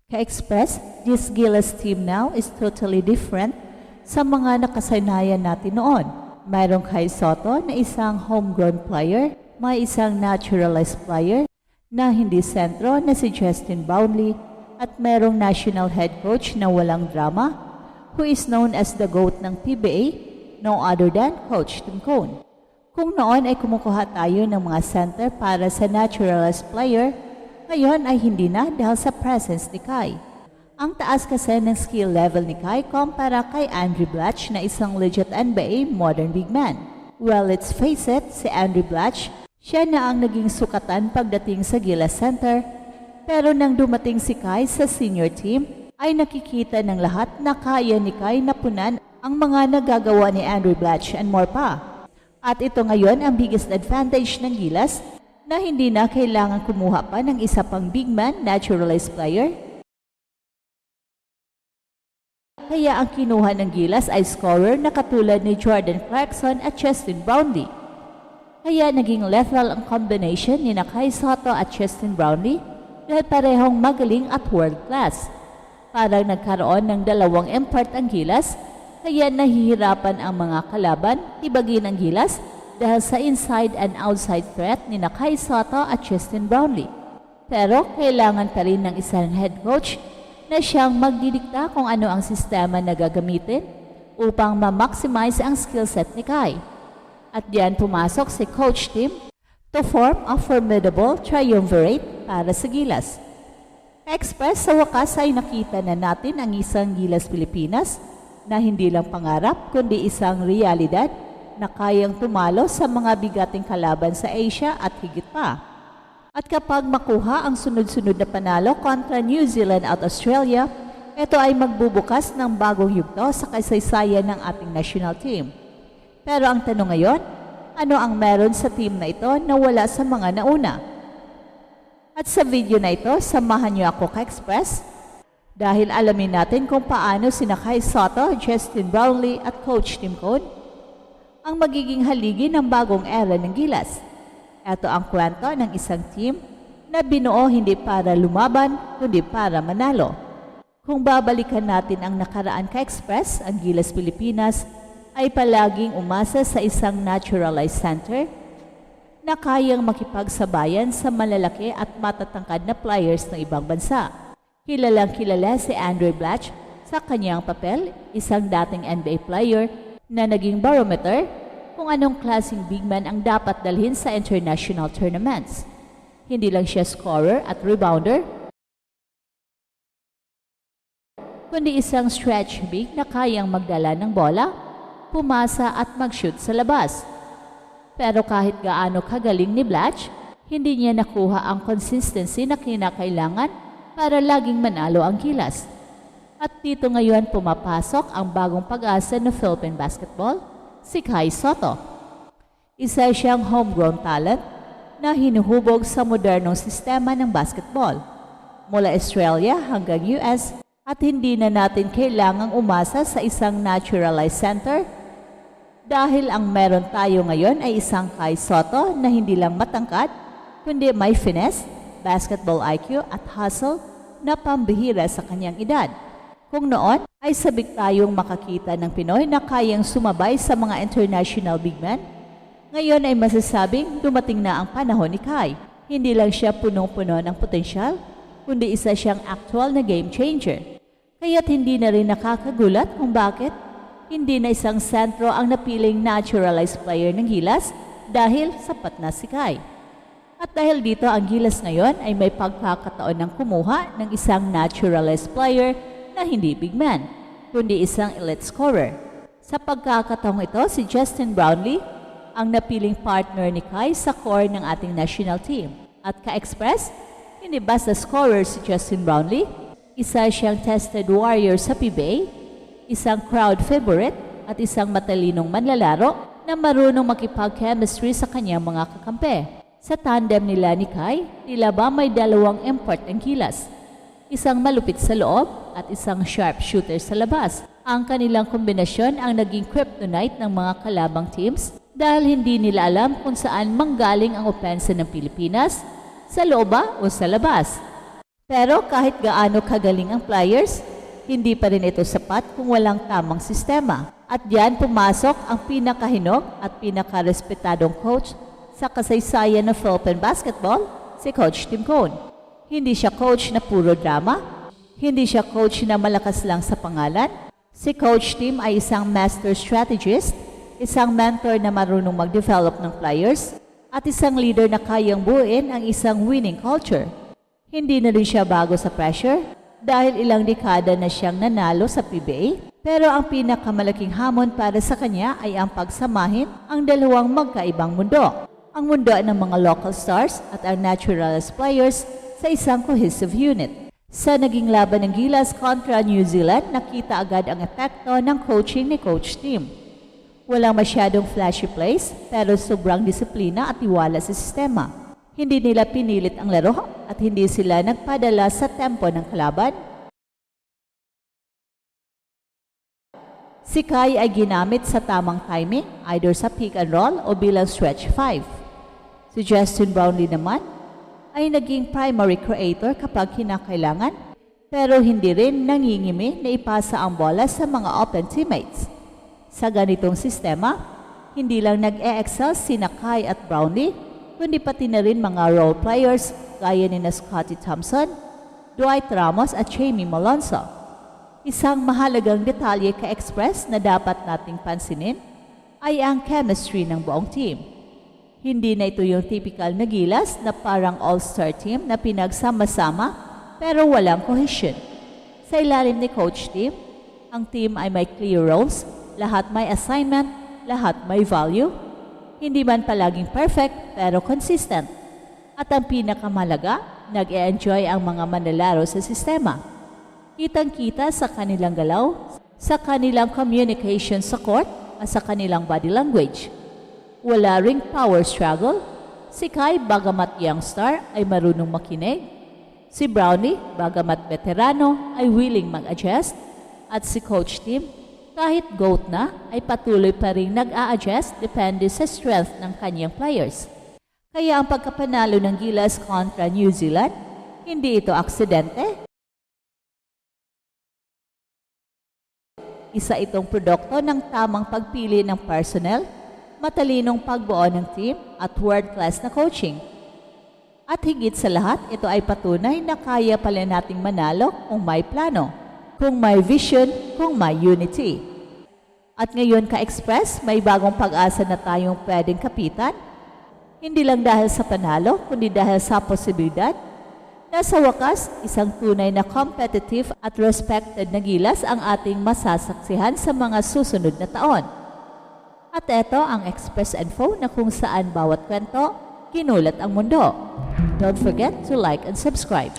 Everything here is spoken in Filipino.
Ka-Express, this Gilas team now is totally different sa mga nakasanayan natin noon. Mayroong Kai Sotto na isang homegrown player, may isang naturalized player na hindi sentro na si Justin Brownlee at mayroong national head coach na walang drama who is known as the GOAT ng PBA, no other than Coach Tim Cone. Kung noon ay kumukuha tayo ng mga center para sa naturalized player, ngayon ay hindi na dahil sa presence ni Kai. Ang taas kasi ng skill level ni Kai kumpara kay Andrew Blatch na isang legit NBA modern big man. Well, let's face it, si Andrew Blatch, siya na ang naging sukatan pagdating sa Gilas Center. Pero nang dumating si Kai sa senior team, ay nakikita ng lahat na kaya ni Kai napunan ang mga nagagawa ni Andrew Blatch and more pa. At ito ngayon ang biggest advantage ng Gilas na hindi na kailangan kumuha pa ng isa pang big man naturalized player. Kaya ang kinuha ng Gilas ay scorer na katulad ni Jordan Clarkson at Justin Brownlee. Kaya naging lethal ang combination ni Kai Sotto at Justin Brownlee dahil parehong magaling at world class. Parang nagkaroon ng dalawang import ang Gilas, kaya nahihirapan ang mga kalaban tibagin ang Gilas dahil sa inside and outside threat ni Kai Sotto at Justin Brownlee. Pero kailangan pa rin ng isang head coach na siyang magdidikta kung ano ang sistema na gagamitin upang ma-maximize ang skill set ni Kai. At diyan pumasok si Coach Tim to form a formidable triumvirate para sa Gilas. Express, sa wakas ay nakita na natin ang isang Gilas Pilipinas na hindi lang pangarap kundi isang realidad na kayang tumalo sa mga bigating kalaban sa Asia at higit pa. At kapag makuha ang sunod-sunod na panalo kontra New Zealand at Australia, ito ay magbubukas ng bagong yugto sa kasaysayan ng ating national team. Pero ang tanong ngayon, ano ang meron sa team na ito na wala sa mga nauna? At sa video na ito, samahan niyo ako ka-Express dahil alamin natin kung paano sina Kai Sotto, Justin Brownlee at Coach Tim Cone ang magiging haligi ng bagong era ng Gilas. Ito ang kwento ng isang team na binuo hindi para lumaban, kundi para manalo. Kung babalikan natin ang nakaraan ka-Express, ang Gilas Pilipinas ay palaging umasa sa isang naturalized center na kayang makipagsabayan sa malalaki at matatangkad na players ng ibang bansa. Kilalang kilala si Andrew Blatch sa kanyang papel, isang dating NBA player na naging barometer kung anong klaseng big man ang dapat dalhin sa international tournaments. Hindi lang siya scorer at rebounder, kundi isang stretch big na kayang magdala ng bola, pumasa at mag-shoot sa labas. Pero kahit gaano kagaling ni Blatch, hindi niya nakuha ang consistency na kinakailangan para laging manalo ang Gilas. At dito ngayon pumapasok ang bagong pag-asa ng Philippine basketball, si Kai Sotto. Isa siyang homegrown talent na hinuhubog sa modernong sistema ng basketball, mula Australia hanggang US, at hindi na natin kailangang umasa sa isang naturalized center dahil ang meron tayo ngayon ay isang Kai Sotto na hindi lang matangkad, kundi may finesse, basketball IQ at hustle na pambihira sa kanyang edad. Kung noon ay sabik tayong makakita ng Pinoy na kayang sumabay sa mga international big men, ngayon ay masasabing dumating na ang panahon ni Kai. Hindi lang siya punong-puno ng potensyal, kundi isa siyang actual na game changer. Kaya't hindi na rin nakakagulat kung bakit hindi na isang sentro ang napiling naturalized player ng Gilas dahil sapat na si Kai. At dahil dito ang Gilas ngayon ay may pagkakataon ng kumuha ng isang naturalized player na hindi big man, kundi isang elite scorer. Sa pagkakataong ito, si Justin Brownlee ang napiling partner ni Kai sa core ng ating national team. At ka-Express, hindi basta scorer si Justin Brownlee, isa siyang tested warrior sa PBA, isang crowd favorite at isang matalinong manlalaro na marunong makipag-chemistry sa kanyang mga kakampi. Sa tandem nila ni Kai, tila ba may dalawang import ang Gilas. Isang malupit sa loob at isang sharp shooter sa labas. Ang kanilang kombinasyon ang naging kryptonite ng mga kalabang teams dahil hindi nila alam kung saan manggaling ang opensa ng Pilipinas, sa loob ba o sa labas. Pero kahit gaano kagaling ang players, hindi pa rin ito sapat kung walang tamang sistema. At diyan pumasok ang pinakahinog at pinakarespetadong coach sa kasaysayan ng Philippine basketball, si Coach Tim Cone. Hindi siya coach na puro drama, hindi siya coach na malakas lang sa pangalan. Si Coach Tim ay isang master strategist, isang mentor na marunong mag-develop ng players, at isang leader na kayang buuin ang isang winning culture. Hindi na rin siya bago sa pressure dahil ilang dekada na siyang nanalo sa PBA, pero ang pinakamalaking hamon para sa kanya ay ang pagsamahin ang dalawang magkaibang mundo. Ang mundo ng mga local stars at ang naturalized players sa isang cohesive unit. Sa naging laban ng Gilas kontra New Zealand, nakita agad ang epekto ng coaching ni Coach Tim. Walang masyadong flashy plays, pero sobrang disiplina at tiwala sa sistema. Hindi nila pinilit ang laro at hindi sila nagpadala sa tempo ng kalaban. Si Kai ay ginamit sa tamang timing, either sa pick and roll o bilang stretch 5. Si Justin Brownlee naman ay naging primary creator kapag kinakailangan, pero hindi rin nangingimi na ipasa ang bola sa mga open teammates. Sa ganitong sistema, hindi lang nag-e-excel sina Kai at Brownlee, kundi pati na rin mga role players gaya ni Scottie Thompson, Dwight Ramos at Jamie Malonzo. Isang mahalagang detalye ka-express na dapat nating pansinin ay ang chemistry ng buong team. Hindi na ito yung typical na Gilas na parang all-star team na pinagsama-sama pero walang cohesion. Sa ilalim ni Coach Tim, ang team ay may clear roles, lahat may assignment, lahat may value, hindi man palaging perfect pero consistent. At ang pinakamalaga, nag-e-enjoy ang mga manlalaro sa sistema. Kitang-kita sa kanilang galaw, sa kanilang communication sa court at sa kanilang body language. Wala ring power struggle. Si Kai, bagamat young star, ay marunong makinig. Si Brownlee, bagamat veterano, ay willing mag-adjust. At si Coach Tim, kahit GOAT na, ay patuloy pa rin nag-a-adjust depende sa strength ng kanyang players. Kaya ang pagkapanalo ng Gilas kontra New Zealand, hindi ito aksidente. Isa itong produkto ng tamang pagpili ng personnel, matalinong pagbuo ng team at world-class na coaching. At higit sa lahat, ito ay patunay na kaya pala nating manalo kung may plano, kung may vision, kung may unity. At ngayon ka-express, may bagong pag-asa na tayong pwedeng kapitan. Hindi lang dahil sa panalo, kundi dahil sa posibilidad na sa wakas, isang tunay na competitive at respected na Gilas ang ating masasaksihan sa mga susunod na taon. At ito ang Express Info na kung saan bawat kwento, kinulat ang mundo. Don't forget to like and subscribe.